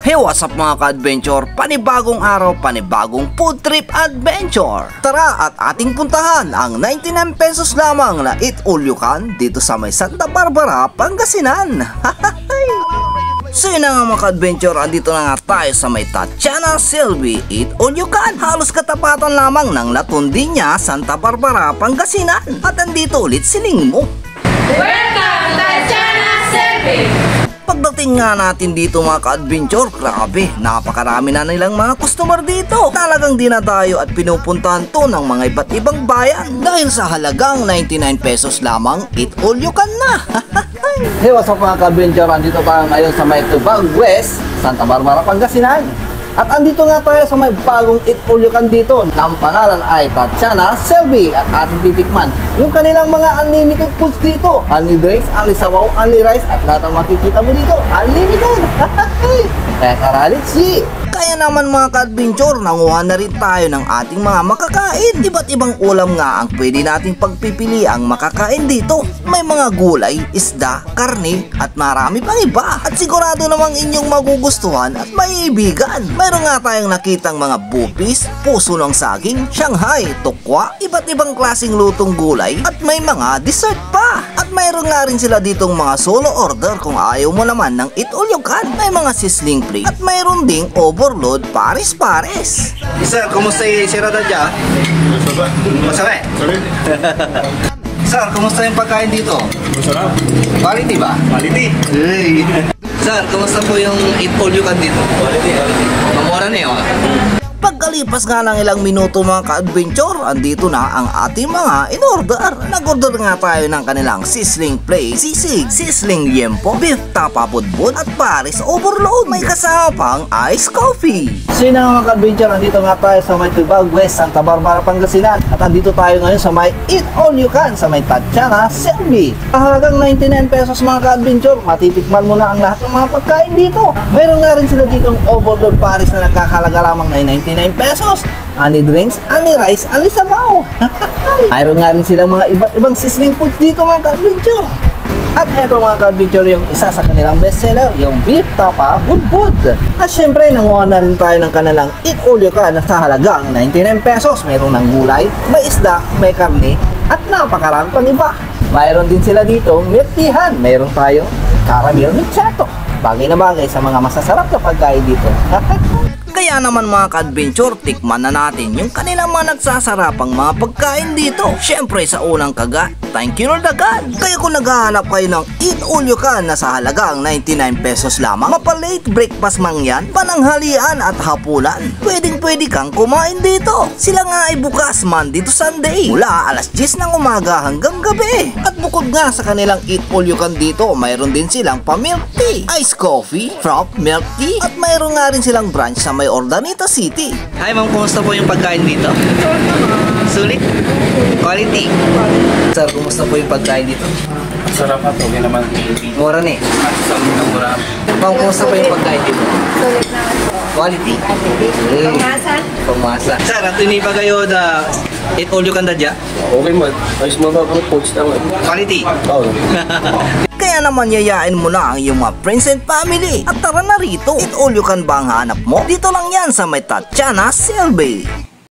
Hey, what's up mga ka-adventure? Panibagong araw, panibagong food trip adventure. Tara at ating puntahan ang 99 pesos lamang na Eat All You Can dito sa may Santa Barbara, Pangasinan. So yun na nga mga ka-adventure, andito na nga tayo sa may Tatiana Selby Eat All You Can. Halos katapatan lamang ng Latundinya, Santa Barbara, Pangasinan. At andito ulit si Ningmo. Welcome, Tatiana Selby! Pagdating nga natin dito mga ka-adventure, grabe, napakarami na nilang mga customer dito. Talagang dinadayo at pinupuntahan to ng mga iba't ibang bayan. Dahil sa halagang 99 pesos lamang, Eat All You Can na. Hey, what's up mga ka-adventure? Andito tayo ngayon sa may Tubag West, Santa Barbara, Pangasinan. At andito nga tayo sa may bagong Eat All You Can dito. Ang pangalan ay Tatiana Selby at ating titikman yung kanilang mga unlimited foods dito. Unli drinks, unli sabaw, unli rice at lahat ang makikita mo dito. Unlimited! Kaya tara, let's see! Kaya naman mga ka-adventure, nanguha na rin tayo ng ating mga makakain. Iba't ibang ulam nga ang pwede nating pagpipili ang makakain dito. May mga gulay, isda, karne at marami pang iba. At sigurado namang inyong magugustuhan at maiibigan. Mayroon nga tayong nakitang mga bupis, puso ng saging, Shanghai, tukwa, iba't ibang klaseng lutong gulay at may mga dessert pa. At mayroon nga rin sila ditong mga solo order kung ayaw mo naman ng Eat All You Can. May mga sizzling plate at mayroon ding overload pares-pares. Sir, kumusta yung sirada dyan? Masarap. Sir, kumusta yung pagkain dito? Masarap. Quality ba? Quality. Hey. Sir, kumusta po yung Eat All You Can dito? Quality. Mamura na yun. Pagkalipas nga ng ilang minuto mga ka-adventure, andito na ang ating mga in-order. Nag-order nga tayo ng kanilang sizzling plate, sisig, sizzling liempo, beef tapa budbud at pares overload. May kasama pang iced coffee. So yun na mga ka-adventure, andito nga tayo sa may Tubag West, Santa Barbara, Pangasinan. At andito tayo ngayon sa may Eat All You Can sa may Tatiana Selby. Halagang 99 pesos mga ka-adventure, matitikman mo na ang lahat ng mga pagkain dito. Mayroon nga rin sila ditong overload pares na nagkakalaga lamang na 99 pesos. Ani drinks, ani rice, ani sabaw. Mayroon nga rin silang mga iba't ibang sizzling foods dito mga ka-adventure. At eto mga ka-adventure yung isa sa kanilang bestseller, yung beef tapa budbud. At syempre, nanguha na rin tayo ng kanilang Eat All You Can sa halagang 99 pesos. Mayroon ng gulay, may isda, may karne, at napakarami pang iba. Mayroon din sila dito milk teahan. Mayroon tayong caramel mixato. Bagay na bagay sa mga masasarap na pagkain dito. Kaya naman mga ka-adventure, tikman na natin yung kanilang mga nagsasarapang mga pagkain dito. Syempre sa unang kagat, thank you Lord agad. Kaya kung naghahanap kayo ng Eat All You Can na sa halagang 99 pesos lamang, mapa-late breakfast man yan, pananghalian at hapulan, pwedeng kang kumain dito. Sila nga ay bukas Monday to Sunday, mula alas 10 ng umaga hanggang gabi. At bukod nga sa kanilang Eat All You Can dito, mayroon din silang pa-milk tea, iced coffee, frap milk tea, at mayroon nga rin silang branch sa may Urdaneta City. Hi ma'am, kumusta po yung pagkain dito? Sulit? Quality? Sir, kumusta po yung pagkain dito? Masarap at okay naman. Mura na eh. Mura. Ma'am, kumusta po yung pagkain dito? Quality? Pumasa. Sir, at hindi pa kayo na Eat All You Can dadya? Okay man. Ayos mga foods naman. Quality? Oo. Kaya naman yayain mo na ang iyong mga friends and family at tara na rito. Eat All You Can ba ang hanap mo? Dito lang yan sa may Tatiana Selby.